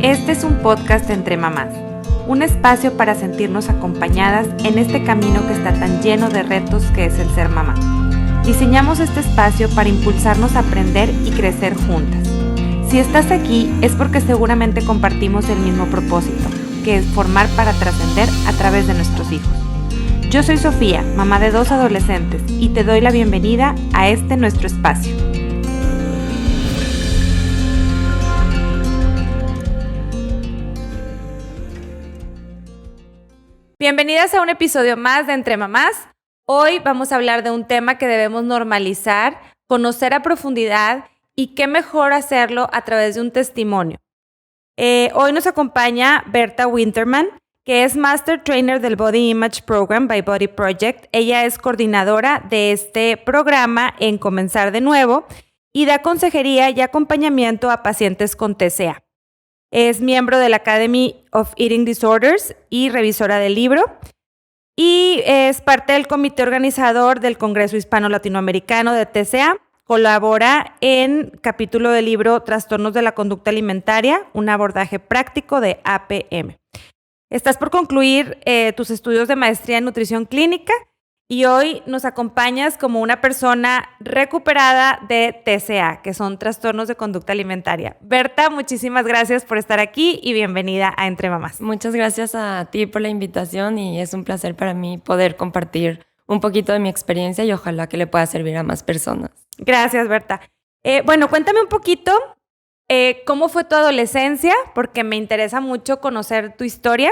Este es un podcast entre mamás, un espacio para sentirnos acompañadas en este camino que está tan lleno de retos que es el ser mamá. Diseñamos este espacio para impulsarnos a aprender y crecer juntas. Si estás aquí es porque seguramente compartimos el mismo propósito, que es formar para trascender a través de nuestros hijos. Yo soy Sofía, mamá de 2 adolescentes, y te doy la bienvenida a este nuestro espacio. Bienvenidas a un episodio más de Entre Mamás. Hoy vamos a hablar de un tema que debemos normalizar, conocer a profundidad y qué mejor hacerlo a través de un testimonio. Hoy nos acompaña Berta Winterman, que es Master Trainer del Body Image Program by Body Project. Ella es coordinadora de este programa en Comenzar de Nuevo y da consejería y acompañamiento a pacientes con TCA. Es miembro de la Academy of Eating Disorders y revisora del libro. Y es parte del comité organizador del Congreso Hispano-Latinoamericano de TCA. Colabora en capítulo del libro Trastornos de la Conducta Alimentaria, un abordaje práctico de APM. Estás por concluir tus estudios de maestría en nutrición clínica y hoy nos acompañas como una persona recuperada de TCA, que son trastornos de conducta alimentaria. Berta, muchísimas gracias por estar aquí y bienvenida a Entre Mamás. Muchas gracias a ti por la invitación y es un placer para mí poder compartir un poquito de mi experiencia y ojalá que le pueda servir a más personas. Gracias, Berta. Bueno, cuéntame un poquito cómo fue tu adolescencia, porque me interesa mucho conocer tu historia.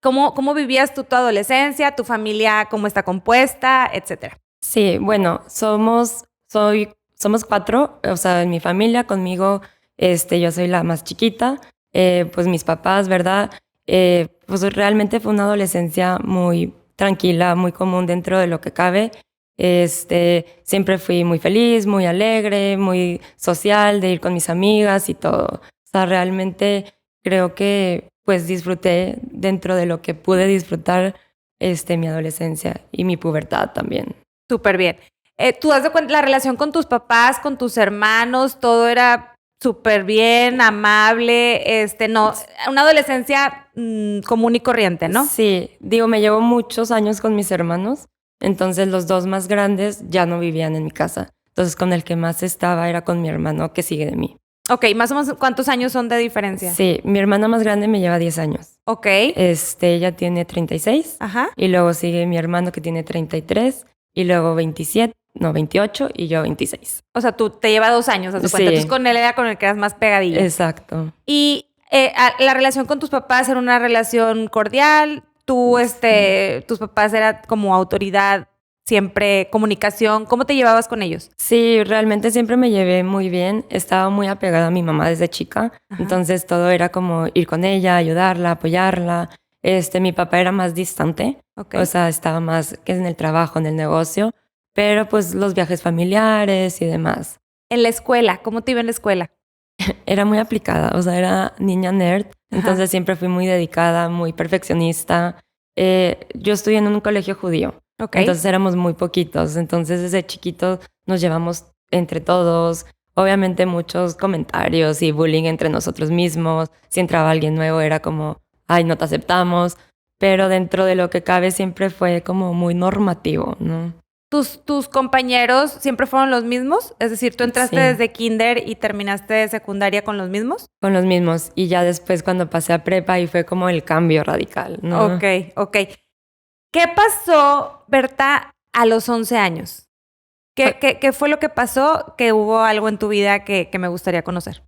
¿Cómo vivías tú tu adolescencia, tu familia, cómo está compuesta, etcétera? Sí, bueno, somos 4, o sea, en mi familia, conmigo, yo soy la más chiquita, pues mis papás, ¿verdad? Pues realmente fue una adolescencia muy tranquila, muy común dentro de lo que cabe. Siempre fui muy feliz, muy alegre, muy social, de ir con mis amigas y todo. O sea, realmente creo que pues disfruté dentro de lo que pude disfrutar mi adolescencia y mi pubertad también. Súper bien. ¿Tú das de cuenta la relación con tus papás, con tus hermanos? Todo era súper bien, amable, no, una adolescencia común y corriente, ¿no? Sí, me llevo muchos años con mis hermanos, entonces los 2 más grandes ya no vivían en mi casa. Entonces con el que más estaba era con mi hermano que sigue de mí. Ok, más o menos, ¿cuántos años son de diferencia? Sí, mi hermana más grande me lleva 10 años. Ok. Ella tiene 36. Ajá. Y luego sigue mi hermano que tiene 33. Y luego 28 y yo 26. O sea, tú te lleva 2 años, haz de cuenta. Sí. Entonces con él era con el que eras más pegadilla. Exacto. Y la relación con tus papás era una relación cordial. Tus papás eran como autoridad, siempre comunicación. ¿Cómo te llevabas con ellos? Sí, realmente siempre me llevé muy bien. Estaba muy apegada a mi mamá desde chica. Ajá. Entonces todo era como ir con ella, ayudarla, apoyarla. Mi papá era más distante. Okay. O sea, estaba más que en el trabajo, en el negocio. Pero pues los viajes familiares y demás. En la escuela, ¿cómo te iba en la escuela? Era muy aplicada, o sea, era niña nerd. Entonces siempre fui muy dedicada, muy perfeccionista. Yo estudié en un colegio judío. Okay. Entonces éramos muy poquitos. Entonces desde chiquitos nos llevamos entre todos. Obviamente muchos comentarios y bullying entre nosotros mismos. Si entraba alguien nuevo era como, ay, no te aceptamos. Pero dentro de lo que cabe siempre fue como muy normativo, ¿no? ¿Tus compañeros siempre fueron los mismos? Es decir, ¿tú entraste desde kinder y terminaste de secundaria con los mismos? Con los mismos. Y ya después cuando pasé a prepa y fue como el cambio radical, ¿no? Ok. ¿Qué pasó, Berta, a los 11 años? ¿Qué fue lo que pasó? Que hubo algo en tu vida que me gustaría conocer.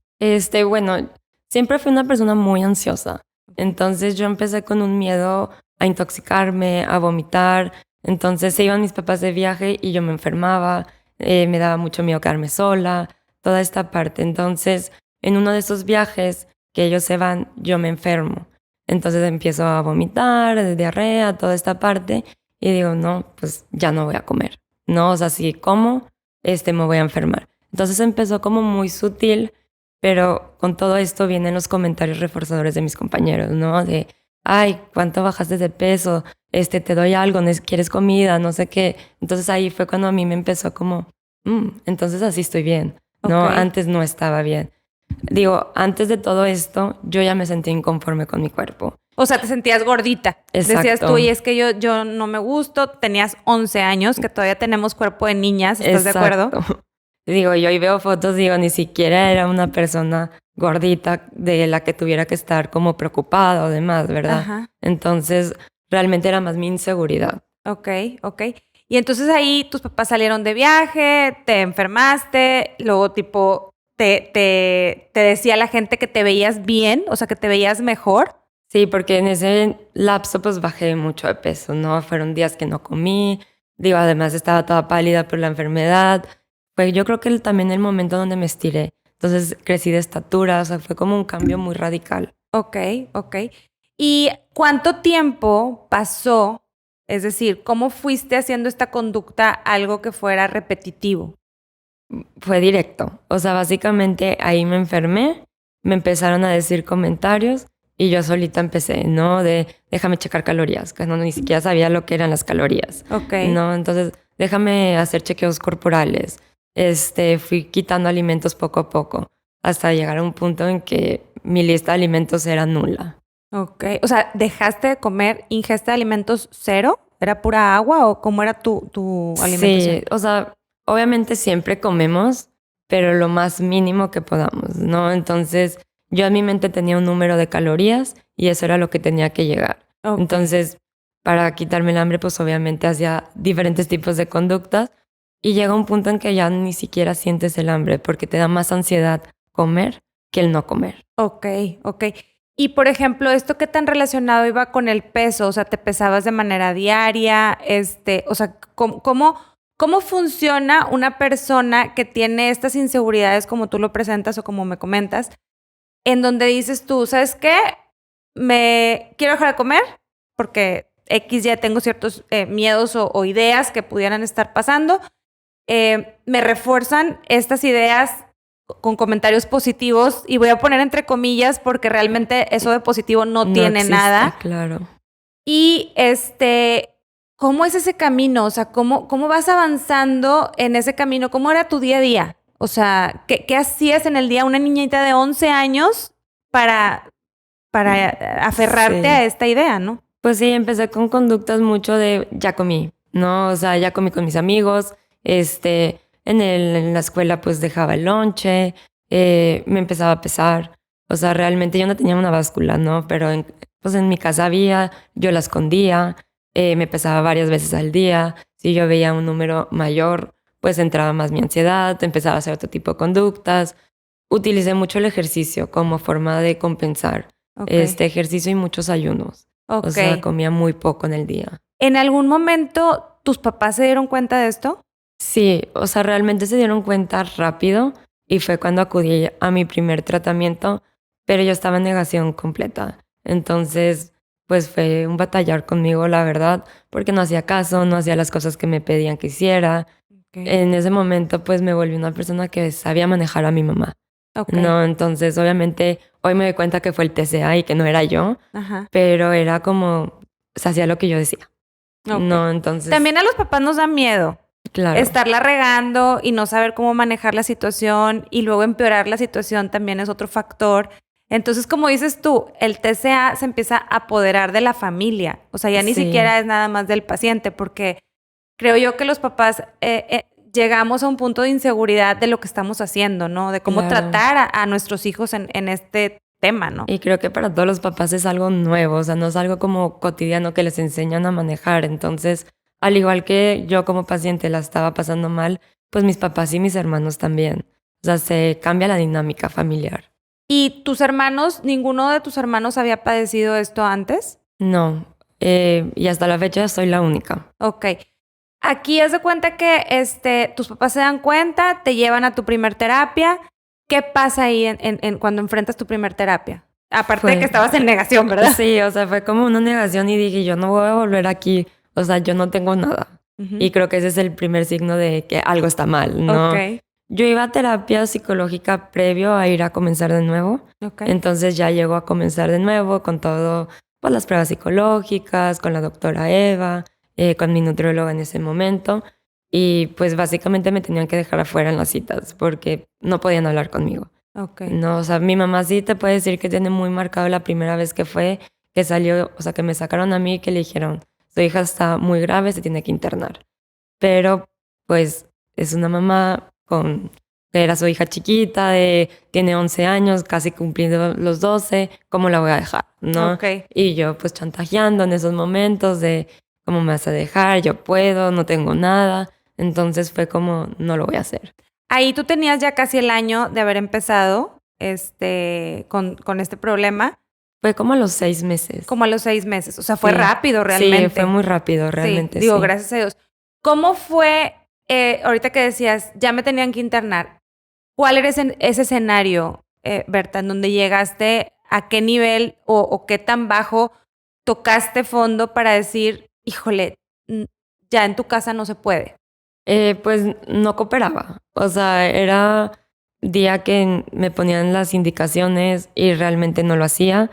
Bueno, siempre fui una persona muy ansiosa. Entonces yo empecé con un miedo a intoxicarme, a vomitar. Entonces se iban mis papás de viaje y yo me enfermaba. Me daba mucho miedo quedarme sola, toda esta parte. Entonces, en uno de esos viajes que ellos se van, yo me enfermo. Entonces empiezo a vomitar, diarrea, toda esta parte. Y digo, no, pues ya no voy a comer. No, o sea, si como, me voy a enfermar. Entonces empezó como muy sutil, pero con todo esto vienen los comentarios reforzadores de mis compañeros, ¿no? De, ay, ¿cuánto bajaste de peso? Te doy algo, ¿quieres comida? No sé qué. Entonces ahí fue cuando a mí me empezó como, entonces así estoy bien. No, Okay. Antes no estaba bien. Digo, antes de todo esto, yo ya me sentía inconforme con mi cuerpo. O sea, te sentías gordita. Exacto. Decías tú, y es que yo no me gusto. Tenías 11 años, que todavía tenemos cuerpo de niñas, ¿estás de acuerdo? Digo, yo hoy veo fotos, digo, ni siquiera era una persona gordita de la que tuviera que estar como preocupada o demás, ¿verdad? Ajá. Entonces, realmente era más mi inseguridad. Ok. Y entonces ahí tus papás salieron de viaje, te enfermaste, luego tipo te decía la gente que te veías bien, o sea, que te veías mejor. Sí, porque en ese lapso pues bajé mucho de peso, ¿no? Fueron días que no comí, digo, además estaba toda pálida por la enfermedad. Fue yo creo que también el momento donde me estiré. Entonces crecí de estatura, o sea, fue como un cambio muy radical. Ok. ¿Y cuánto tiempo pasó? Es decir, ¿cómo fuiste haciendo esta conducta algo que fuera repetitivo? Fue directo, o sea, básicamente ahí me enfermé, me empezaron a decir comentarios y yo solita empecé, ¿no? De déjame checar calorías, que no ni siquiera sabía lo que eran las calorías. Ok. No, entonces déjame hacer chequeos corporales. Fui quitando alimentos poco a poco hasta llegar a un punto en que mi lista de alimentos era nula. Ok. O sea, ¿dejaste de comer ingesta de alimentos cero? ¿Era pura agua o cómo era tu alimentación? Sí, o sea, obviamente siempre comemos, pero lo más mínimo que podamos, ¿no? Entonces, yo en mi mente tenía un número de calorías y eso era lo que tenía que llegar. Ok. Entonces, para quitarme el hambre, pues obviamente hacía diferentes tipos de conductas y llega un punto en que ya ni siquiera sientes el hambre porque te da más ansiedad comer que el no comer. Ok. Y por ejemplo, ¿esto qué tan relacionado iba con el peso? O sea, ¿te pesabas de manera diaria? O sea, ¿cómo funciona una persona que tiene estas inseguridades como tú lo presentas o como me comentas, en donde dices tú, ¿sabes qué? Me quiero dejar de comer porque X ya tengo ciertos miedos o ideas que pudieran estar pasando. Me refuerzan estas ideas con comentarios positivos y voy a poner entre comillas porque realmente eso de positivo no tiene existe, nada. Claro. Y ¿cómo es ese camino? O sea, ¿cómo vas avanzando en ese camino? ¿Cómo era tu día a día? O sea, ¿qué hacías en el día una niñita de 11 años para aferrarte Sí. a esta idea, ¿no? Pues sí, empecé con conductas mucho de ya comí, ¿no? O sea, ya comí con mis amigos, en la escuela pues dejaba el lonche, me empezaba a pesar. O sea, realmente yo no tenía una báscula, ¿no? Pero pues en mi casa había, yo la escondía, me pesaba varias veces al día. Si yo veía un número mayor, pues entraba más mi ansiedad, empezaba a hacer otro tipo de conductas. Utilicé mucho el ejercicio como forma de compensar Ok. ejercicio y muchos ayunos. Ok. O sea, comía muy poco en el día. ¿En algún momento tus papás se dieron cuenta de esto? Sí, o sea, realmente se dieron cuenta rápido y fue cuando acudí a mi primer tratamiento, pero yo estaba en negación completa. Entonces, pues fue un batallar conmigo, la verdad, porque no hacía caso, no hacía las cosas que me pedían que hiciera. Okay. En ese momento, pues me volví una persona que sabía manejar a mi mamá. Okay. No, entonces, obviamente, hoy me doy cuenta que fue el TCA y que no era yo, Ajá. pero era como, se hacía lo que yo decía. Okay. No, entonces... También a los papás nos da miedo. Claro. Estarla regando y no saber cómo manejar la situación y luego empeorar la situación también es otro factor. Entonces, como dices tú, el TCA se empieza a apoderar de la familia. O sea, ya ni siquiera es nada más del paciente, porque creo yo que los papás llegamos a un punto de inseguridad de lo que estamos haciendo, ¿no? De cómo tratar a nuestros hijos en este tema, ¿no? Y creo que para todos los papás es algo nuevo, o sea, no es algo como cotidiano que les enseñan a manejar. Entonces, al igual que yo como paciente la estaba pasando mal, pues mis papás y mis hermanos también. O sea, se cambia la dinámica familiar. ¿Y tus hermanos, ninguno de tus hermanos había padecido esto antes? No, y hasta la fecha soy la única. Ok. Aquí haz de cuenta que tus papás se dan cuenta, te llevan a tu primer terapia. ¿Qué pasa ahí cuando enfrentas tu primer terapia? Aparte de que estabas en negación, ¿verdad? Sí, o sea, fue como una negación y dije, yo no voy a volver aquí. O sea, yo no tengo nada. Y creo que ese es el primer signo de que algo está mal, ¿no? Okay. Yo iba a terapia psicológica previo a ir a comenzar de nuevo. Okay. Entonces ya llego a comenzar de nuevo con todo, pues las pruebas psicológicas, con la doctora Eva, con mi nutrióloga en ese momento. Y pues básicamente me tenían que dejar afuera en las citas porque no podían hablar conmigo. Ok. No, o sea, mi mamá sí te puede decir que tiene muy marcado la primera vez que salió, o sea, que me sacaron a mí y que le dijeron, su hija está muy grave, se tiene que internar. Pero, pues, es una mamá que era su hija chiquita, tiene 11 años, casi cumpliendo los 12, ¿cómo la voy a dejar? ¿No? Ok. Y yo, pues, chantajeando en esos momentos de, ¿cómo me vas a dejar? Yo puedo, no tengo nada. Entonces fue como, no lo voy a hacer. Ahí tú tenías ya casi el año de haber empezado con este problema, Fue como a los 6 meses. como a los 6 meses. O sea, fue Sí. rápido realmente. Sí, fue muy rápido, realmente, Digo, sí. gracias a Dios. ¿Cómo fue, ahorita que decías, ya me tenían que internar? ¿Cuál era ese escenario, Berta, en donde llegaste, a qué nivel o qué tan bajo tocaste fondo para decir, híjole, ya en tu casa no se puede? Pues no cooperaba. O sea, era día que me ponían las indicaciones y realmente no lo hacía.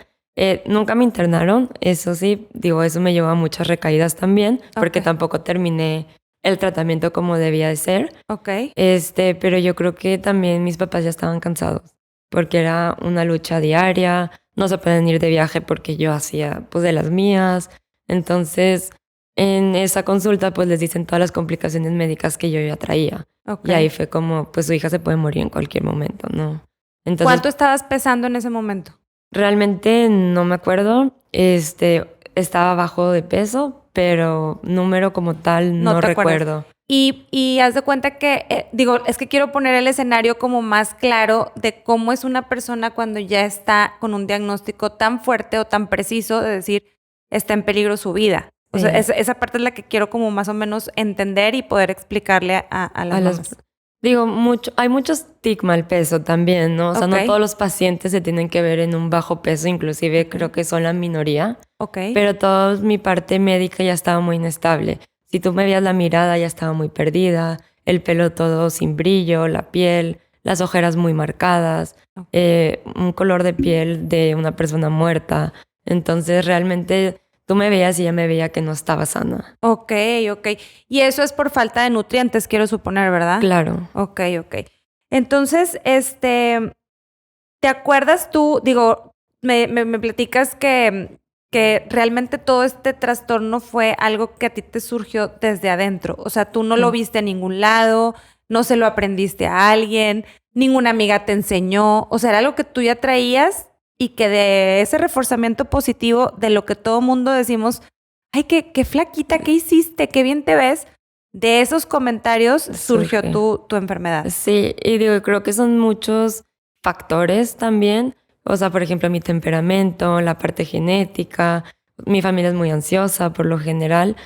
Nunca me internaron, eso sí, digo, eso me llevó a muchas recaídas también, porque Ok. tampoco terminé el tratamiento como debía de ser. Ok. Pero yo creo que también mis papás ya estaban cansados, porque era una lucha diaria, no se pueden ir de viaje porque yo hacía pues de las mías. Entonces, en esa consulta pues les dicen todas las complicaciones médicas que yo ya traía. Ok. Y ahí fue como, pues su hija se puede morir en cualquier momento, ¿no? Entonces, ¿Cuánto estabas pesando en ese momento? realmente no me acuerdo. Estaba bajo de peso, pero número como tal No no te acuerdas. recuerdo. Y haz de cuenta que, digo, es que quiero poner el escenario como más claro de cómo es una persona cuando ya está con un diagnóstico tan fuerte o tan preciso de decir, está en peligro su vida. O sea, Sí. esa parte es la que quiero como más o menos entender y poder explicarle a las mamás. Digo, hay mucho estigma al peso también, ¿no? O sea, Ok. no todos los pacientes se tienen que ver en un bajo peso, inclusive Ok. creo que son la minoría, Ok. pero toda mi parte médica ya estaba muy inestable. Si tú me veías la mirada ya estaba muy perdida, el pelo todo sin brillo, la piel, las ojeras muy marcadas, Ok. un color de piel de una persona muerta. Entonces realmente tú me veías y ya me veía que no estaba sana. Ok. Y eso es por falta de nutrientes, quiero suponer, ¿verdad? Claro. Ok. Entonces, ¿te acuerdas tú? Digo, me platicas que realmente todo este trastorno fue algo que a ti te surgió desde adentro. O sea, tú no lo Sí. viste en ningún lado, no se lo aprendiste a alguien, ninguna amiga te enseñó. O sea, era algo que tú ya traías y que de ese reforzamiento positivo de lo que todo mundo decimos, ay, qué flaquita, ¿qué hiciste? Qué bien te ves. De esos comentarios surgió Surge. tu enfermedad. Sí, y digo, creo que son muchos factores también. O sea, por ejemplo, mi temperamento, la parte genética, mi familia es muy ansiosa por lo general,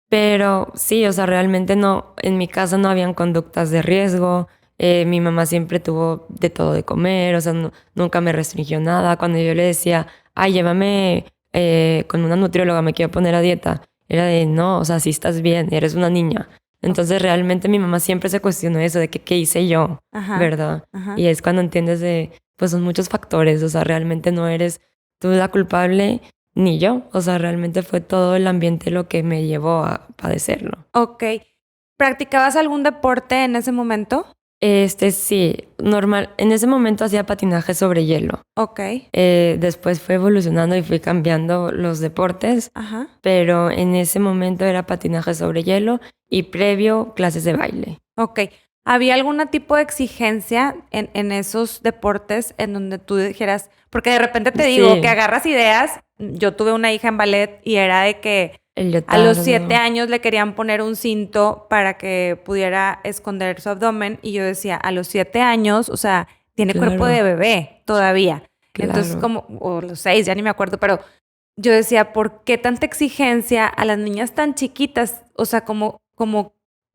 pero sí, o sea, realmente no, en mi casa no habían conductas de riesgo. Mi mamá siempre tuvo de todo de comer, o sea, nunca me restringió nada. Cuando yo le decía, ay, llévame con una nutrióloga, me quiero poner a dieta, era de, no, o sea, si estás bien, eres una niña. Entonces realmente mi mamá siempre se cuestionó eso de que qué hice yo, Ajá. ¿verdad? Ajá. Y es cuando entiendes pues son muchos factores, o sea, realmente no eres tú la culpable ni yo, o sea, realmente fue todo el ambiente lo que me llevó a padecerlo. Ok. ¿Practicabas algún deporte en ese momento? Sí, normal. En ese momento hacía patinaje sobre hielo. Ok. Después fue evolucionando y fui cambiando los deportes, Ajá. pero en ese momento era patinaje sobre hielo y previo clases de baile. Ok. ¿Había algún tipo de exigencia en esos deportes en donde tú dijeras, porque de repente te digo Sí. que agarras ideas, yo tuve una hija en ballet y era de que El a los leotardo. 7 años le querían poner un cinto para que pudiera esconder su abdomen y yo decía, a los 7 años, o sea, tiene cuerpo de Claro. bebé todavía. Entonces, Claro. o los 6, ya ni me acuerdo, pero yo decía, ¿por qué tanta exigencia a las niñas tan chiquitas? O sea, como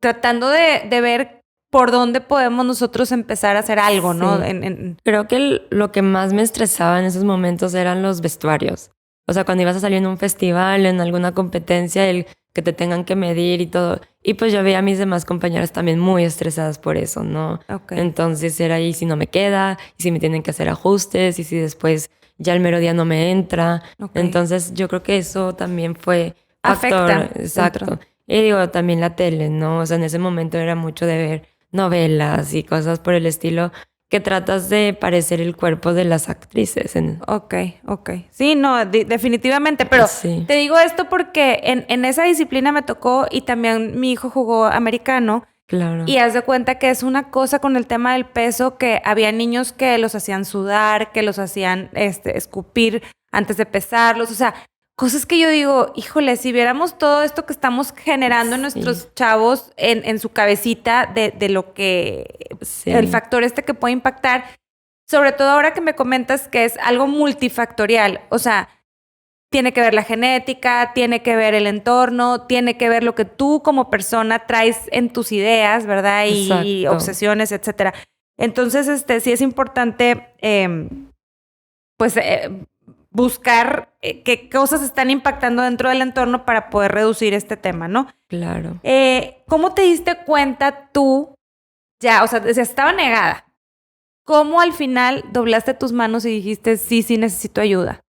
tratando de ver por dónde podemos nosotros empezar a hacer algo, ¿no? Sí. Creo que lo que más me estresaba en esos momentos eran los vestuarios. O sea, cuando ibas a salir en un festival, en alguna competencia, el que te tengan que medir y todo. Y pues yo veía a mis demás compañeras también muy estresadas por eso, ¿no? Ok. Entonces era ahí si no me queda, y si me tienen que hacer ajustes, y si después ya el mero día no me entra. Ok. Entonces yo creo que eso también fue factor. Afecta. Exacto. Dentro. Y digo, también la tele, ¿no? O sea, en ese momento era mucho de ver novelas y cosas por el estilo que tratas de parecer el cuerpo de las actrices. Ok. Sí, no, definitivamente. Pero sí. Te digo esto porque en esa disciplina me tocó y también mi hijo jugó americano. Claro. Y haz de cuenta que es una cosa con el tema del peso que había niños que los hacían sudar, que los hacían escupir antes de pesarlos. O sea, cosas que yo digo, híjole, si viéramos todo esto que estamos generando en nuestros chavos en su cabecita de lo que... el factor que puede impactar, sobre todo ahora que me comentas que es algo multifactorial. O sea, tiene que ver la genética, tiene que ver el entorno, tiene que ver lo que tú como persona traes en tus ideas, ¿verdad? Y obsesiones, etcétera. Entonces, sí es importante, buscar qué cosas están impactando dentro del entorno para poder reducir este tema, ¿no? Claro. ¿Cómo te diste cuenta tú? Ya, o sea, estaba negada. ¿Cómo al final doblaste tus manos y dijiste, sí necesito ayuda?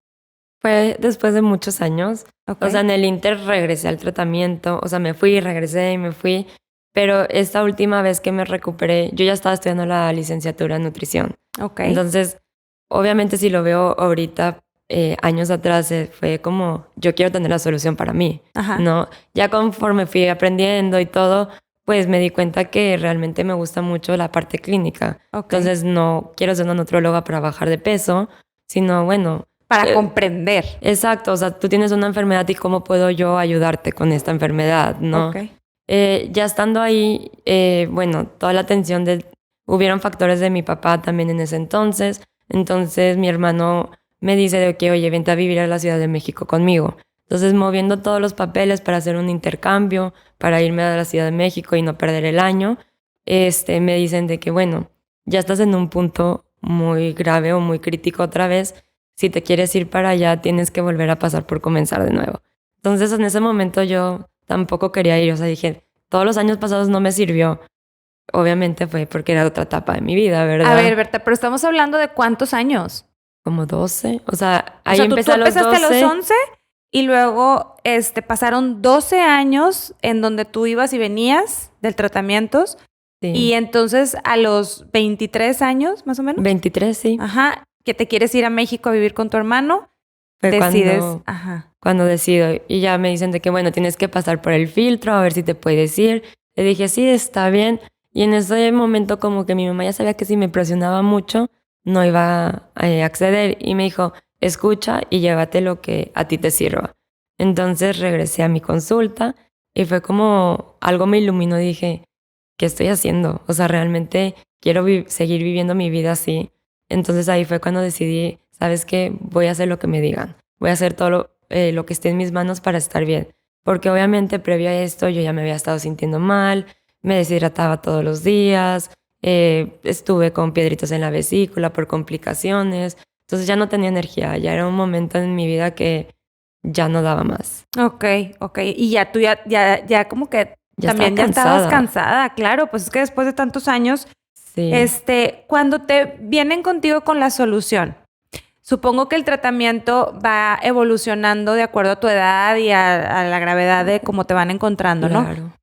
Fue después de muchos años. Okay. O sea, en el Inter regresé al tratamiento. O sea, me fui, regresé y me fui. Pero esta última vez que me recuperé, yo ya estaba estudiando la licenciatura en nutrición. Ok. Entonces, obviamente si lo veo ahorita, años atrás, fue como, yo quiero tener la solución para mí. Ajá. ¿No? Ya conforme fui aprendiendo y todo, pues me di cuenta que realmente me gusta mucho la parte clínica. Okay. Entonces, no quiero ser una nutróloga para bajar de peso, sino, bueno... para comprender. Exacto, o sea, tú tienes una enfermedad y cómo puedo yo ayudarte con esta enfermedad, ¿no? Okay. Ya estando ahí, bueno, toda la atención hubieron factores de mi papá también en ese entonces mi hermano me dice de que, oye, vente a vivir a la Ciudad de México conmigo. Entonces, moviendo todos los papeles para hacer un intercambio, para irme a la Ciudad de México y no perder el año, me dicen de que, bueno, ya estás en un punto muy grave o muy crítico otra vez. Si te quieres ir para allá, tienes que volver a pasar por comenzar de nuevo. Entonces, en ese momento yo tampoco quería ir. O sea, dije, todos los años pasados no me sirvió. Obviamente fue porque era otra etapa de mi vida, ¿verdad? A ver, Berta, pero estamos hablando de ¿cuántos años? Como 12. O sea, ahí empecé tú a los 12. empezaste a los 11 y luego pasaron 12 años en donde tú ibas y venías del tratamiento. Sí. Y entonces a los 23 años, más o menos. 23, sí. Ajá. Que te quieres ir a México a vivir con tu hermano, fue decides. Cuando decido. Y ya me dicen de que, bueno, tienes que pasar por el filtro a ver si te puedes ir. Le dije, sí, está bien. Y en ese momento como que mi mamá ya sabía que si me presionaba mucho, no iba a acceder. Y me dijo, escucha y llévate lo que a ti te sirva. Entonces regresé a mi consulta y fue como algo me iluminó. Dije, ¿qué estoy haciendo? O sea, realmente quiero seguir viviendo mi vida así. Entonces ahí fue cuando decidí, ¿sabes qué? Voy a hacer lo que me digan. Voy a hacer todo lo que esté en mis manos para estar bien. Porque obviamente previo a esto yo ya me había estado sintiendo mal, me deshidrataba todos los días, estuve con piedritas en la vesícula por complicaciones. Entonces ya no tenía energía, ya era un momento en mi vida que ya no daba más. Ok. Y ya tú ya como que ya también ya estabas cansada, claro. Pues es que después de tantos años... Sí. Cuando te vienen contigo con la solución, supongo que el tratamiento va evolucionando de acuerdo a tu edad y a la gravedad de cómo te van encontrando, ¿no? Claro.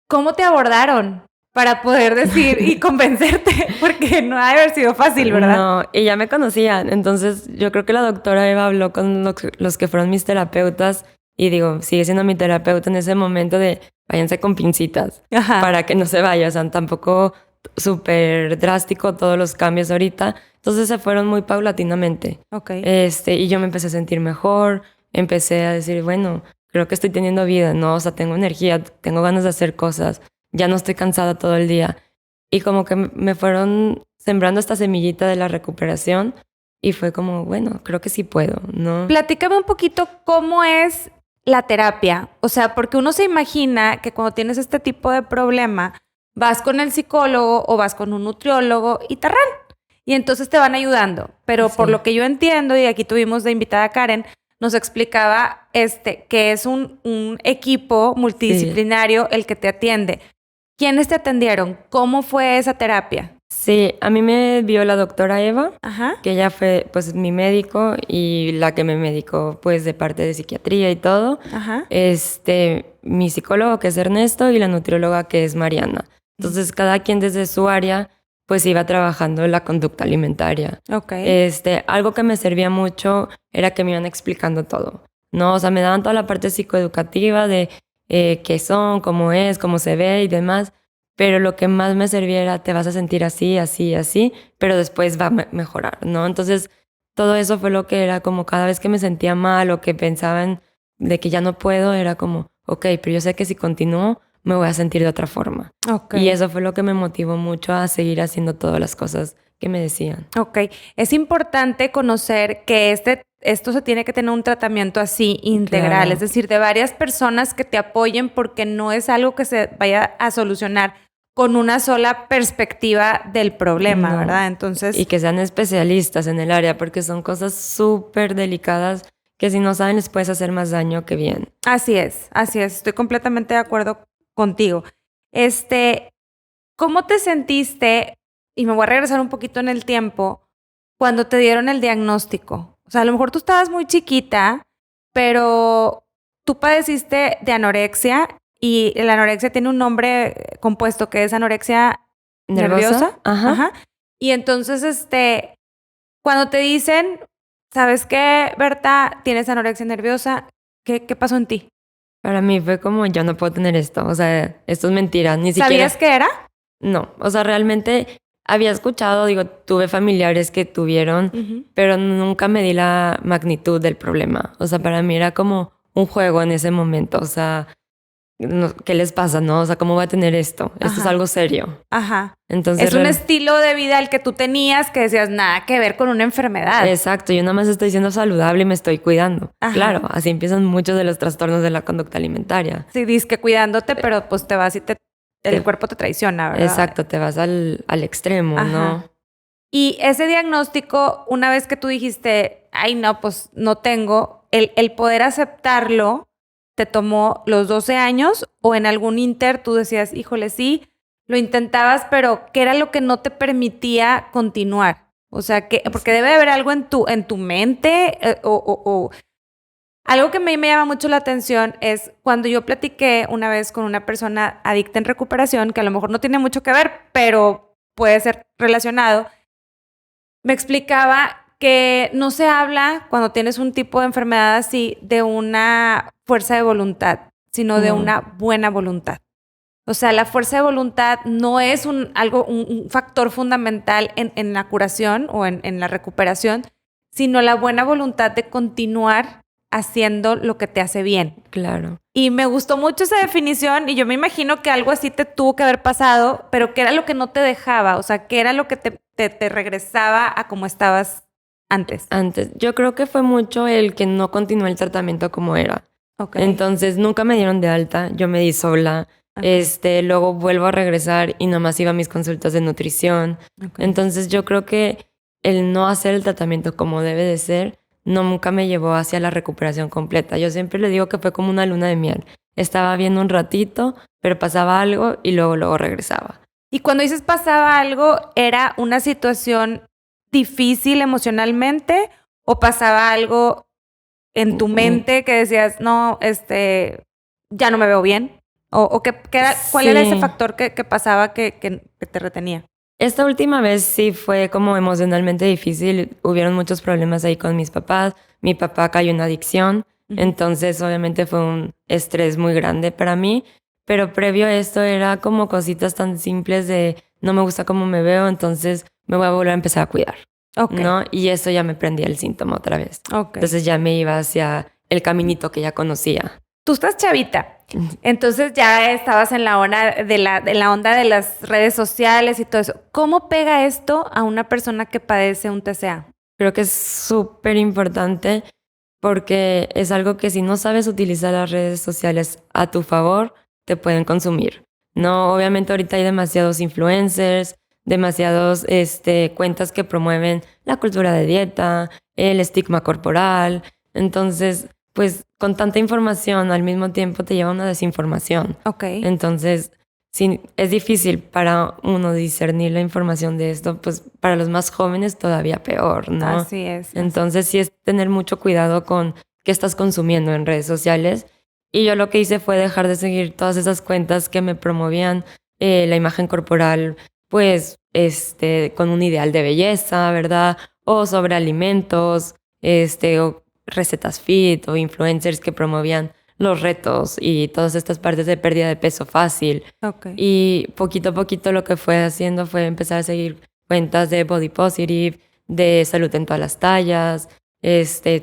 ¿Cómo te abordaron para poder decir y convencerte? Porque no ha de haber sido fácil, ¿verdad? No, y ya me conocían. Entonces, yo creo que la doctora Eva habló con los que fueron mis terapeutas y digo, sigue siendo mi terapeuta en ese momento de váyanse con pincitas. Ajá. Para que no se vaya. O sea, tampoco súper drástico todos los cambios ahorita. Entonces se fueron muy paulatinamente. Okay. Y yo me empecé a sentir mejor. Empecé a decir, bueno, creo que estoy teniendo vida, ¿no? O sea, tengo energía, tengo ganas de hacer cosas. Ya no estoy cansada todo el día. Y como que me fueron sembrando esta semillita de la recuperación. Y fue como, bueno, creo que sí puedo, ¿no? Platícame un poquito cómo es la terapia. O sea, porque uno se imagina que cuando tienes este tipo de problema, vas con el psicólogo o vas con un nutriólogo y tarrán. Y entonces te van ayudando. Pero sí. Por lo que yo entiendo, y aquí tuvimos de invitada a Karen, nos explicaba que es un equipo multidisciplinario el que te atiende. ¿Quiénes te atendieron? ¿Cómo fue esa terapia? Sí, a mí me vio la doctora Eva, Ajá. que ella fue pues mi médico y la que me medicó pues de parte de psiquiatría y todo. Ajá. Mi psicólogo que es Ernesto y la nutrióloga que es Mariana. Entonces cada quien desde su área pues iba trabajando la conducta alimentaria. Ok. Algo que me servía mucho era que me iban explicando todo, ¿no? O sea, me daban toda la parte psicoeducativa de qué son, cómo es, cómo se ve y demás, pero lo que más me servía era te vas a sentir así, así, así, pero después va a mejorar, ¿no? Entonces, todo eso fue lo que era como cada vez que me sentía mal o que pensaban de que ya no puedo, era como, ok, pero yo sé que si continúo me voy a sentir de otra forma. Okay. Y eso fue lo que me motivó mucho a seguir haciendo todas las cosas que me decían. Ok. Es importante conocer que esto se tiene que tener un tratamiento así integral, Claro. es decir, de varias personas que te apoyen porque no es algo que se vaya a solucionar con una sola perspectiva del problema, No. ¿verdad? Entonces... Y que sean especialistas en el área, porque son cosas súper delicadas que si no saben les puedes hacer más daño que bien. Así es, estoy completamente de acuerdo contigo. ¿Cómo te sentiste? Y me voy a regresar un poquito en el tiempo, cuando te dieron el diagnóstico. O sea, a lo mejor tú estabas muy chiquita, pero tú padeciste de anorexia y la anorexia tiene un nombre compuesto que es anorexia nerviosa. Ajá. Y entonces, cuando te dicen, ¿sabes qué, Berta? Tienes anorexia nerviosa, ¿qué pasó en ti? Para mí fue como, yo no puedo tener esto. O sea, esto es mentira. Ni siquiera... ¿Sabías qué era? No. O sea, realmente había escuchado, digo, tuve familiares que tuvieron, pero nunca me di la magnitud del problema. O sea, para mí era como un juego en ese momento. O sea, ¿qué les pasa, no? O sea, ¿cómo voy a tener esto? Esto es algo serio. Ajá. Entonces, es un estilo de vida el que tú tenías que decías nada que ver con una enfermedad. Exacto, yo nada más estoy siendo saludable y me estoy cuidando. Ajá. Claro, así empiezan muchos de los trastornos de la conducta alimentaria. Sí, dices que cuidándote, pero pues te vas y el cuerpo te traiciona, ¿verdad? Exacto, te vas al extremo, Ajá. ¿no? Y ese diagnóstico, una vez que tú dijiste, ay, no, pues no tengo, el poder aceptarlo, ¿te tomó los 12 años o en algún inter tú decías, híjole, sí, lo intentabas, pero ¿qué era lo que no te permitía continuar? O sea, porque debe haber algo en tu mente o algo que me llama mucho la atención es cuando yo platiqué una vez con una persona adicta en recuperación, que a lo mejor no tiene mucho que ver, pero puede ser relacionado, me explicaba que no se habla cuando tienes un tipo de enfermedad así de una fuerza de voluntad, sino de una buena voluntad. O sea, la fuerza de voluntad no es un factor fundamental en la curación o en la recuperación, sino la buena voluntad de continuar haciendo lo que te hace bien. Claro. Y me gustó mucho esa definición y yo me imagino que algo así te tuvo que haber pasado, pero ¿qué era lo que no te dejaba? O sea, ¿qué era lo que te regresaba a como estabas antes? Yo creo que fue mucho el que no continué el tratamiento como era. Okay. Entonces nunca me dieron de alta, yo me di sola. Okay. Luego vuelvo a regresar y nomás iba a mis consultas de nutrición. Okay. Entonces yo creo que el no hacer el tratamiento como debe de ser nunca me llevó hacia la recuperación completa. Yo siempre le digo que fue como una luna de miel. Estaba bien un ratito, pero pasaba algo y luego regresaba. Y cuando dices pasaba algo, ¿era una situación difícil emocionalmente o pasaba algo en tu mente que decías, no, ya no me veo bien? ¿O cuál era ese factor que pasaba que te retenía? Esta última vez sí fue como emocionalmente difícil. Hubieron muchos problemas ahí con mis papás. Mi papá cayó en adicción. Entonces obviamente fue un estrés muy grande para mí. Pero previo a esto era como cositas tan simples de no me gusta cómo me veo, entonces me voy a volver a empezar a cuidar. Okay. ¿No? Y eso ya me prendía el síntoma otra vez. Okay. Entonces ya me iba hacia el caminito que ya conocía. Tú estás chavita, entonces ya estabas en la onda de las redes sociales y todo eso. ¿Cómo pega esto a una persona que padece un TCA? Creo que es súper importante porque es algo que si no sabes utilizar las redes sociales a tu favor, te pueden consumir. No, obviamente ahorita hay demasiados influencers, demasiados cuentas que promueven la cultura de dieta, el estigma corporal. Entonces, pues con tanta información al mismo tiempo te lleva a una desinformación. Okay. Entonces, sí, es difícil para uno discernir la información de esto, pues para los más jóvenes todavía peor, ¿no? Así es. Entonces sí es tener mucho cuidado con qué estás consumiendo en redes sociales. Y yo lo que hice fue dejar de seguir todas esas cuentas que me promovían la imagen corporal pues, con un ideal de belleza, ¿verdad? O sobre alimentos, o recetas fit o influencers que promovían los retos y todas estas partes de pérdida de peso fácil. Ok. Y poquito a poquito lo que fue haciendo fue empezar a seguir cuentas de body positive, de salud en todas las tallas,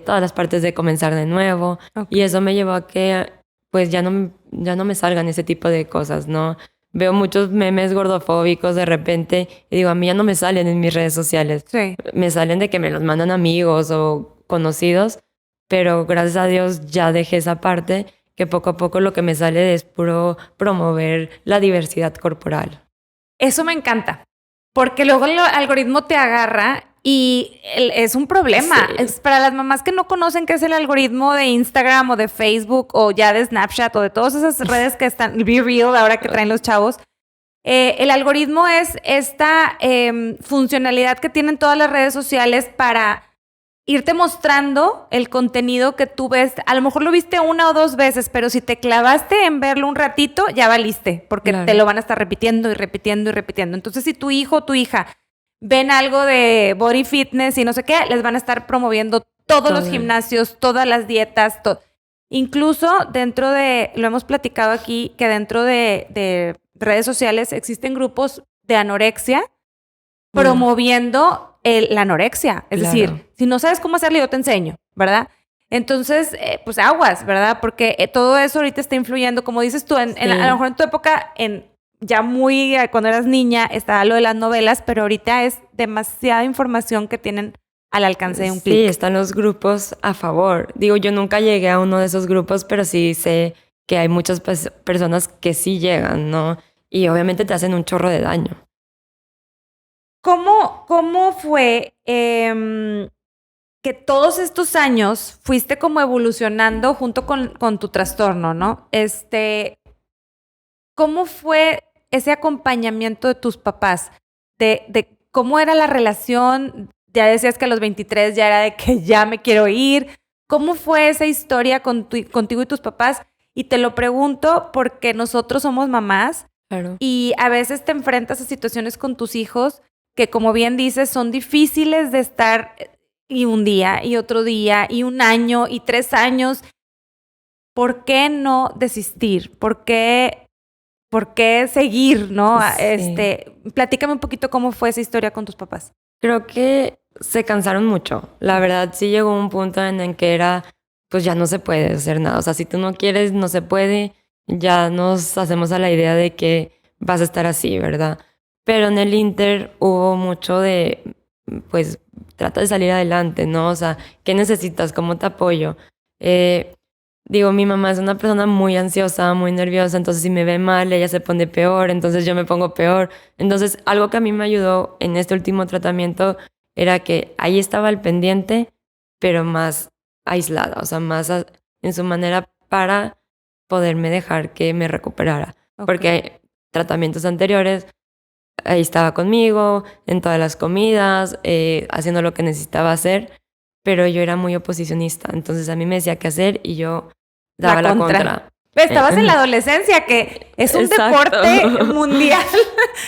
todas las partes de comenzar de nuevo. Ok. Y eso me llevó a que pues ya no me salgan ese tipo de cosas, ¿no? Veo muchos memes gordofóbicos de repente y digo, a mí ya no me salen en mis redes sociales. Sí. Me salen de que me los mandan amigos o conocidos, pero gracias a Dios ya dejé esa parte, que poco a poco lo que me sale es puro promover la diversidad corporal. Eso me encanta, porque luego el algoritmo te agarra y es un problema. Sí. Es para las mamás que no conocen qué es el algoritmo de Instagram o de Facebook o ya de Snapchat o de todas esas redes que están, Be Real ahora que traen los chavos. El algoritmo es esta funcionalidad que tienen todas las redes sociales para irte mostrando el contenido que tú ves. A lo mejor lo viste una o dos veces, pero si te clavaste en verlo un ratito, ya valiste, porque Claro. te lo van a estar repitiendo y repitiendo y repitiendo. Entonces, si tu hijo o tu hija ven algo de body fitness y no sé qué, les van a estar promoviendo todos los gimnasios, todas las dietas, todo. Incluso dentro de, lo hemos platicado aquí, que dentro de redes sociales existen grupos de anorexia promoviendo la anorexia. Es Claro. decir, si no sabes cómo hacerlo, yo te enseño, ¿verdad? Entonces, pues aguas, ¿verdad? Porque todo eso ahorita está influyendo, como dices tú, a lo mejor en tu época, ya muy cuando eras niña, estaba lo de las novelas, pero ahorita es demasiada información que tienen al alcance de un clic. Sí, están los grupos a favor. Digo, yo nunca llegué a uno de esos grupos, pero sí sé que hay muchas personas que sí llegan, ¿no? Y obviamente te hacen un chorro de daño. ¿Cómo fue que todos estos años fuiste como evolucionando junto con tu trastorno, ¿no? ¿Cómo fue ese acompañamiento de tus papás? De cómo era la relación. Ya decías que a los 23 ya era de que ya me quiero ir. ¿Cómo fue esa historia contigo y tus papás? Y te lo pregunto porque nosotros somos mamás. Claro. Y a veces te enfrentas a situaciones con tus hijos que, como bien dices, son difíciles de estar y un día y otro día y un año y 3 años. ¿Por qué no desistir? ¿Por qué seguir, no? Sí. Platícame un poquito cómo fue esa historia con tus papás. Creo que se cansaron mucho. La verdad, sí llegó un punto en el que era, pues ya no se puede hacer nada. O sea, si tú no quieres, no se puede. Ya nos hacemos a la idea de que vas a estar así, ¿verdad? Pero en el Inter hubo mucho de, pues, trata de salir adelante, ¿no? O sea, ¿qué necesitas? ¿Cómo te apoyo? Digo, mi mamá es una persona muy ansiosa, muy nerviosa, entonces si me ve mal, ella se pone peor, entonces yo me pongo peor. Entonces, algo que a mí me ayudó en este último tratamiento era que ahí estaba al pendiente, pero más aislada, o sea, más en su manera para poderme dejar que me recuperara. Okay. Porque tratamientos anteriores, ahí estaba conmigo, en todas las comidas, haciendo lo que necesitaba hacer, pero yo era muy oposicionista, entonces a mí me decía qué hacer y yo daba la contra. Estabas en la adolescencia, que es un Exacto. deporte mundial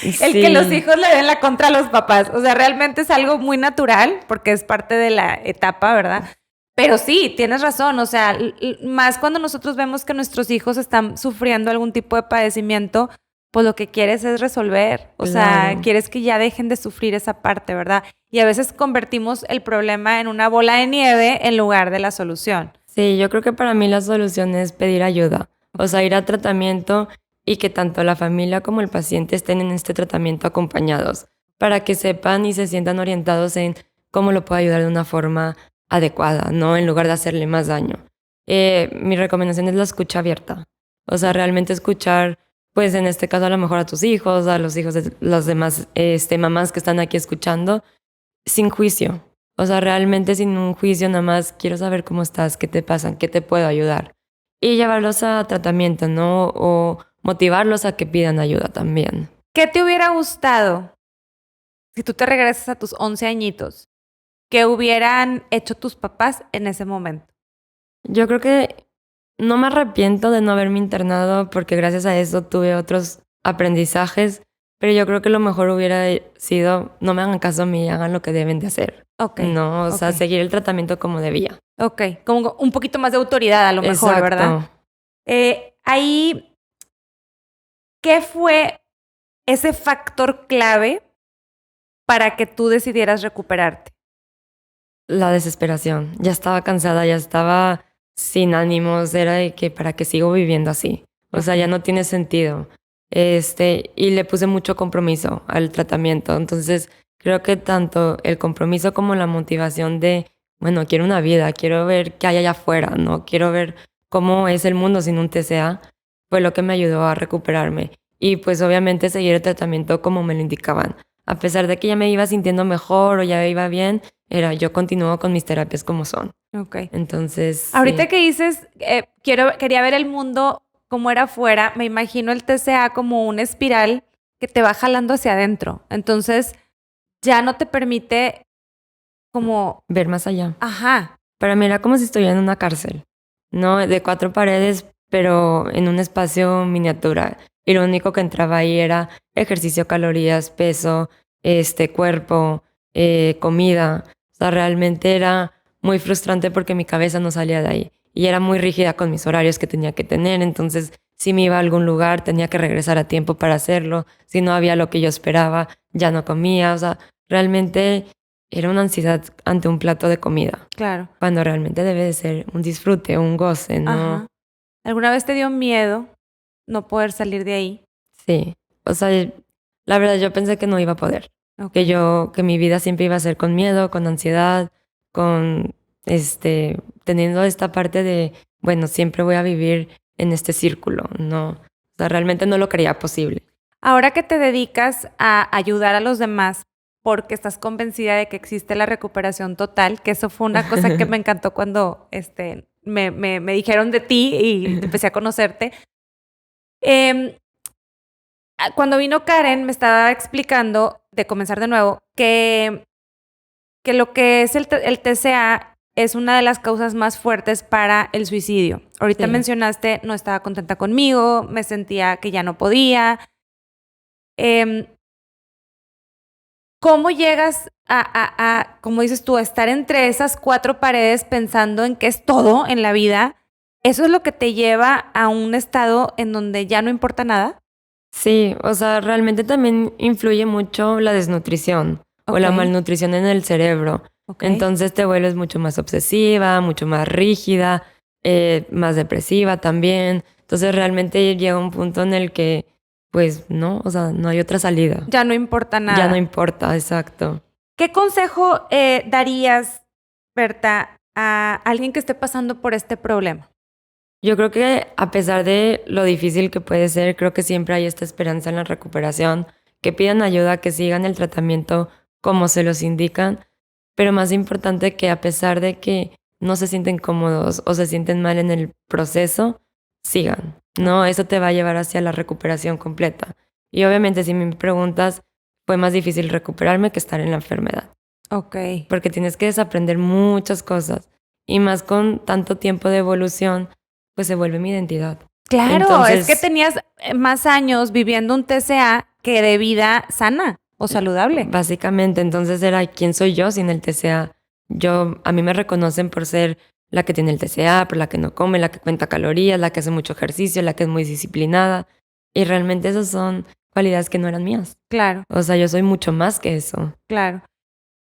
el Sí. que los hijos le den la contra a los papás. O sea, realmente es algo muy natural porque es parte de la etapa, ¿verdad? Pero sí, tienes razón. O sea, más cuando nosotros vemos que nuestros hijos están sufriendo algún tipo de padecimiento, pues lo que quieres es resolver. O sea, Claro. quieres que ya dejen de sufrir esa parte, ¿verdad? Y a veces convertimos el problema en una bola de nieve en lugar de la solución. Sí, yo creo que para mí la solución es pedir ayuda, o sea, ir a tratamiento y que tanto la familia como el paciente estén en este tratamiento acompañados para que sepan y se sientan orientados en cómo lo puedo ayudar de una forma adecuada, ¿no? En lugar de hacerle más daño. Mi recomendación es la escucha abierta, o sea, realmente escuchar, pues en este caso a lo mejor a tus hijos, a los hijos de las demás mamás que están aquí escuchando, sin juicio. O sea, realmente sin un juicio, nada más quiero saber cómo estás, qué te pasa, qué te puedo ayudar. Y llevarlos a tratamiento, ¿no? O motivarlos a que pidan ayuda también. ¿Qué te hubiera gustado si tú te regresas a tus 11 añitos? ¿Qué hubieran hecho tus papás en ese momento? Yo creo que no me arrepiento de no haberme internado porque gracias a eso tuve otros aprendizajes, pero yo creo que lo mejor hubiera sido, no me hagan caso a mí, hagan lo que deben de hacer. Ok. No, o sea, Ok. seguir el tratamiento como debía. Ok, como un poquito más de autoridad a lo mejor, Exacto. ¿verdad? Ahí, ¿qué fue ese factor clave para que tú decidieras recuperarte? La desesperación. Ya estaba cansada, ya estaba sin ánimos, era de que para qué sigo viviendo así. O sea, ya no tiene sentido. Y le puse mucho compromiso al tratamiento. Entonces, creo que tanto el compromiso como la motivación de, bueno, quiero una vida, quiero ver qué hay allá afuera, ¿no? Quiero ver cómo es el mundo sin un TCA, fue lo que me ayudó a recuperarme. Y pues obviamente seguir el tratamiento como me lo indicaban. A pesar de que ya me iba sintiendo mejor o ya iba bien, yo continúo con mis terapias como son. Ok. Entonces, Ahorita sí. que dices, quería ver el mundo como era afuera, me imagino el TCA como una espiral que te va jalando hacia adentro. Entonces, ya no te permite como, Ver más allá. ajá, Para mí era como si estuviera en una cárcel, ¿no? De 4 paredes, pero en un espacio miniatura. Y lo único que entraba ahí era ejercicio, calorías, peso, cuerpo, comida. O sea, realmente era muy frustrante porque mi cabeza no salía de ahí. Y era muy rígida con mis horarios que tenía que tener. Entonces, si me iba a algún lugar, tenía que regresar a tiempo para hacerlo. Si no había lo que yo esperaba, ya no comía. O sea, realmente era una ansiedad ante un plato de comida. claro. Cuando realmente debe de ser un disfrute, un goce, ¿no? Ajá. ¿Alguna vez te dio miedo no poder salir de ahí? Sí. O sea, la verdad yo pensé que no iba a poder. Ok. Que mi vida siempre iba a ser con miedo, con ansiedad, con teniendo esta parte de, bueno, siempre voy a vivir en este círculo, ¿no? O sea, realmente no lo creía posible. Ahora que te dedicas a ayudar a los demás porque estás convencida de que existe la recuperación total, que eso fue una cosa que me encantó cuando me dijeron de ti y empecé a conocerte. Cuando vino Karen me estaba explicando, de comenzar de nuevo, que lo que es el TCA es una de las causas más fuertes para el suicidio. Ahorita Sí. mencionaste, no estaba contenta conmigo, me sentía que ya no podía. ¿Cómo llegas como dices tú, a estar entre esas 4 paredes pensando en que es todo en la vida? ¿Eso es lo que te lleva a un estado en donde ya no importa nada? Sí, o sea, realmente también influye mucho la desnutrición o la Ok. malnutrición en el cerebro. Ok. Entonces te vuelves mucho más obsesiva, mucho más rígida, más depresiva también. Entonces realmente llega un punto en el que, pues no, o sea, no hay otra salida. Ya no importa nada. Ya no importa, exacto. ¿Qué consejo darías, Berta, a alguien que esté pasando por este problema? Yo creo que a pesar de lo difícil que puede ser, creo que siempre hay esta esperanza en la recuperación, que pidan ayuda, que sigan el tratamiento como se los indican, pero más importante que a pesar de que no se sienten cómodos o se sienten mal en el proceso, sigan, ¿no? Eso te va a llevar hacia la recuperación completa. Y obviamente si me preguntas, fue más difícil recuperarme que estar en la enfermedad, Ok. porque tienes que desaprender muchas cosas y más con tanto tiempo de evolución, pues se vuelve mi identidad. Claro, Entonces, es que tenías más años viviendo un TCA que de vida sana o saludable. básicamente, entonces era quién soy yo sin el TCA. A mí me reconocen por ser la que tiene el TCA, por la que no come, la que cuenta calorías, la que hace mucho ejercicio, la que es muy disciplinada. Y realmente esas son cualidades que no eran mías. Claro, O sea, yo soy mucho más que eso. claro.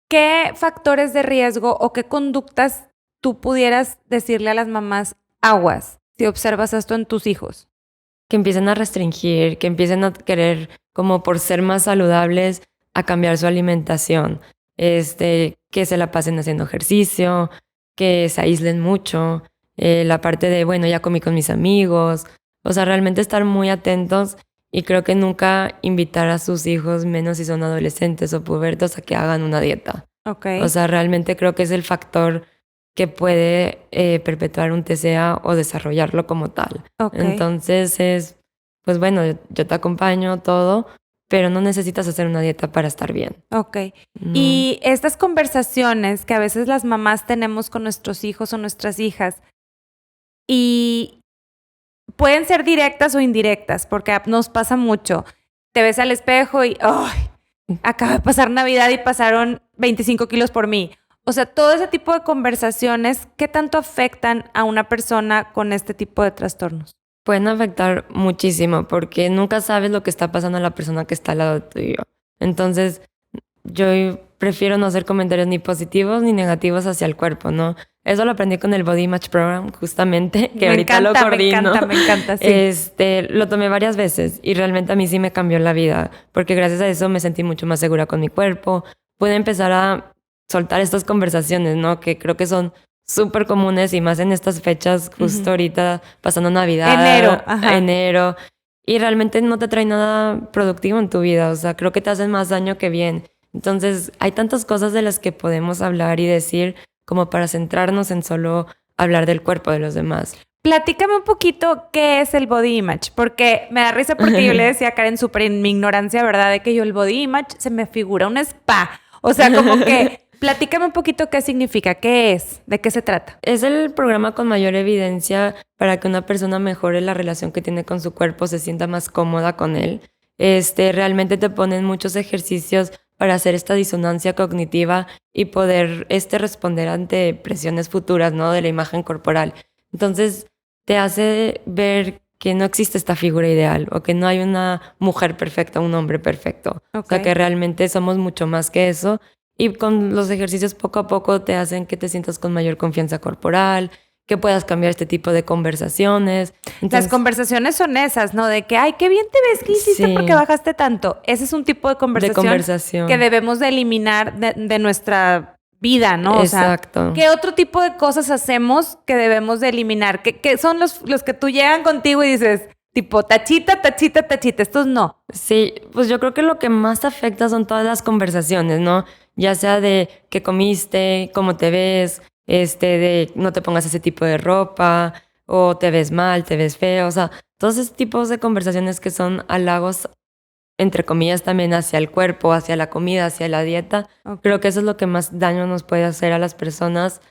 ¿Qué factores de riesgo o qué conductas tú pudieras decirle a las mamás aguas si observas esto en tus hijos? Que empiecen a restringir, que empiecen a querer, como por ser más saludables, a cambiar su alimentación. Que se la pasen haciendo ejercicio, que se aíslen mucho. La parte de, bueno, ya comí con mis amigos. O sea, realmente estar muy atentos y creo que nunca invitar a sus hijos, menos si son adolescentes o pubertos, a que hagan una dieta. Ok. O sea, realmente creo que es el factor que puede perpetuar un TCA o desarrollarlo como tal. Ok. Entonces pues bueno, yo te acompaño todo, pero no necesitas hacer una dieta para estar bien. Ok. No. Y estas conversaciones que a veces las mamás tenemos con nuestros hijos o nuestras hijas y pueden ser directas o indirectas, porque nos pasa mucho. te ves al espejo y ¡ay! Acaba de pasar Navidad y pasaron 25 kilos por mí. O sea, todo ese tipo de conversaciones, ¿qué tanto afectan a una persona con este tipo de trastornos? Pueden afectar muchísimo porque nunca sabes lo que está pasando a la persona que está al lado tuyo. Entonces, yo prefiero no hacer comentarios ni positivos ni negativos hacia el cuerpo, ¿no? Eso lo aprendí con el Body Image Program, justamente, que ahorita lo coordino. Me encanta, sí. Lo tomé varias veces y realmente a mí sí me cambió la vida, porque gracias a eso me sentí mucho más segura con mi cuerpo. Pude empezar a soltar estas conversaciones, ¿no? Que creo que son súper comunes y más en estas fechas, justo ahorita, pasando Navidad, enero. Y realmente no te trae nada productivo en tu vida, o sea, creo que te hacen más daño que bien. Entonces, hay tantas cosas de las que podemos hablar y decir como para centrarnos en solo hablar del cuerpo de los demás. Platícame un poquito qué es el body image, porque me da risa porque yo le decía a Karen súper en mi ignorancia, ¿verdad? De que yo el body image se me figura un spa. O sea, como que platícame un poquito qué significa, qué es, de qué se trata. Es el programa con mayor evidencia para que una persona mejore la relación que tiene con su cuerpo, se sienta más cómoda con él. Realmente te ponen muchos ejercicios para hacer esta disonancia cognitiva y poder responder ante presiones futuras, ¿no? De la imagen corporal. Entonces, te hace ver que no existe esta figura ideal o que no hay una mujer perfecta, un hombre perfecto. Okay. O sea, que realmente somos mucho más que eso. Y con los ejercicios poco a poco te hacen que te sientas con mayor confianza corporal, que puedas cambiar este tipo de conversaciones. Entonces, las conversaciones son esas, ¿no? De que, ay, qué bien te ves, ¿qué hiciste porque bajaste tanto? Ese es un tipo de conversación que debemos de eliminar de nuestra vida, ¿no? Exacto. O sea, ¿qué otro tipo de cosas hacemos que debemos de eliminar? ¿Qué son los que tú llegan contigo y dices, tipo, tachita, tachita, tachita? Estos no. Sí, pues yo creo que lo que más te afecta son todas las conversaciones, ¿no? Ya sea de qué comiste, cómo te ves, de no te pongas ese tipo de ropa, o te ves mal, te ves feo, o sea, todos esos tipos de conversaciones que son halagos, entre comillas, también hacia el cuerpo, hacia la comida, hacia la dieta. Okay. Creo que eso es lo que más daño nos puede hacer a las personas,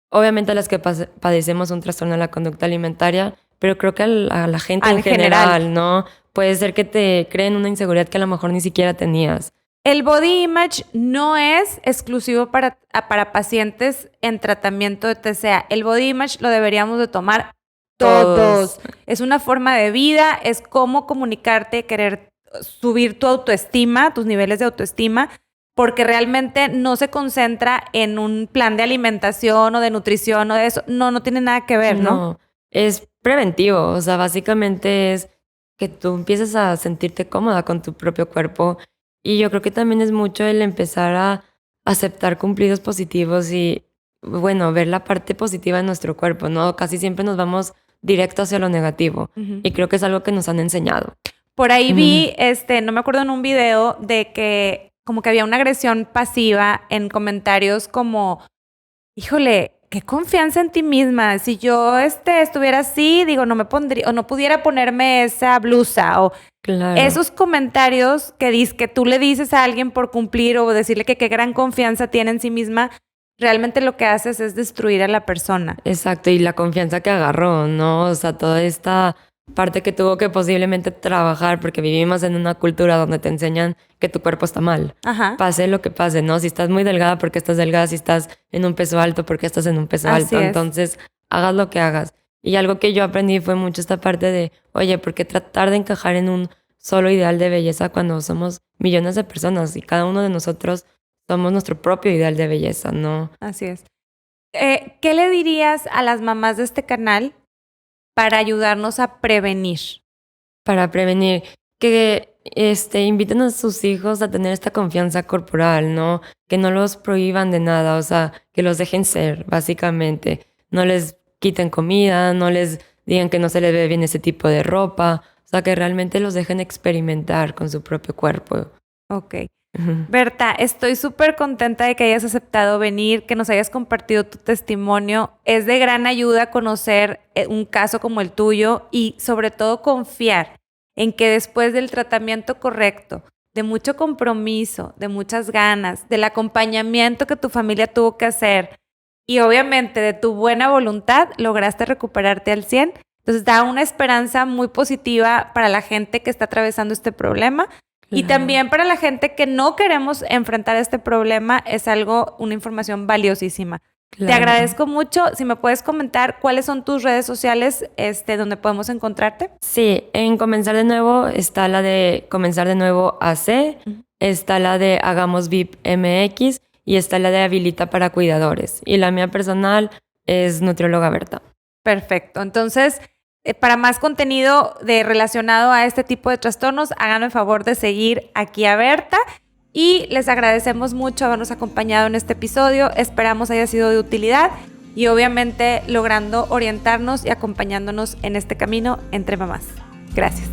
obviamente a las que padecemos un trastorno de la conducta alimentaria, pero creo que a la gente en general, ¿no? Puede ser que te creen una inseguridad que a lo mejor ni siquiera tenías. El body image no es exclusivo para pacientes en tratamiento de TCA. El body image lo deberíamos de tomar todos. Es una forma de vida, es cómo comunicarte, querer subir tu autoestima, tus niveles de autoestima, porque realmente no se concentra en un plan de alimentación o de nutrición o de eso. No tiene nada que ver, ¿no? No, es preventivo. O sea, básicamente es que tú empieces a sentirte cómoda con tu propio cuerpo. Y yo creo que también es mucho el empezar a aceptar cumplidos positivos y, bueno, ver la parte positiva de nuestro cuerpo, ¿no? Casi siempre nos vamos directo hacia lo negativo. Y creo que es algo que nos han enseñado. Por ahí vi, no me acuerdo, en un video de que como que había una agresión pasiva en comentarios como, híjole, qué confianza en ti misma. Si yo estuviera así, digo, no me pondría, o no pudiera ponerme esa blusa, o claro. Esos comentarios que tú le dices a alguien por cumplir o decirle que qué gran confianza tiene en sí misma, realmente lo que haces es destruir a la persona. Exacto, y la confianza que agarró, ¿no? O sea, toda esta parte que tuvo que posiblemente trabajar, porque vivimos en una cultura donde te enseñan que tu cuerpo está mal. Ajá. Pase lo que pase, ¿no? Si estás muy delgada, porque estás delgada. Si estás en un peso alto, porque estás en un peso alto. Entonces, hagas lo que hagas. Y algo que yo aprendí fue mucho esta parte de, oye, ¿por qué tratar de encajar en un solo ideal de belleza cuando somos millones de personas y cada uno de nosotros somos nuestro propio ideal de belleza, ¿no? Así es. ¿Qué le dirías a las mamás de este canal para ayudarnos a prevenir? Para prevenir, que inviten a sus hijos a tener esta confianza corporal, ¿no? Que no los prohíban de nada, o sea, que los dejen ser, básicamente. No les quiten comida, no les digan que no se les ve bien ese tipo de ropa, o sea, que realmente los dejen experimentar con su propio cuerpo. Ok. Berta, estoy súper contenta de que hayas aceptado venir, que nos hayas compartido tu testimonio. Es de gran ayuda conocer un caso como el tuyo y sobre todo confiar en que después del tratamiento correcto, de mucho compromiso, de muchas ganas, del acompañamiento que tu familia tuvo que hacer y obviamente de tu buena voluntad, lograste recuperarte al 100%. Entonces da una esperanza muy positiva para la gente que está atravesando este problema. Y también para la gente que no queremos enfrentar este problema, es una información valiosísima. Claro. Te agradezco mucho. Si me puedes comentar cuáles son tus redes sociales donde podemos encontrarte. Sí, en Comenzar de Nuevo está la de Comenzar de Nuevo AC, está la de Hagamos VIP MX y está la de Habilita para Cuidadores. Y la mía personal es Nutrióloga Berta. Perfecto. Entonces, para más contenido relacionado a este tipo de trastornos, háganme el favor de seguir aquí a Berta. Y les agradecemos mucho habernos acompañado en este episodio. Esperamos haya sido de utilidad y obviamente logrando orientarnos y acompañándonos en este camino entre mamás. Gracias.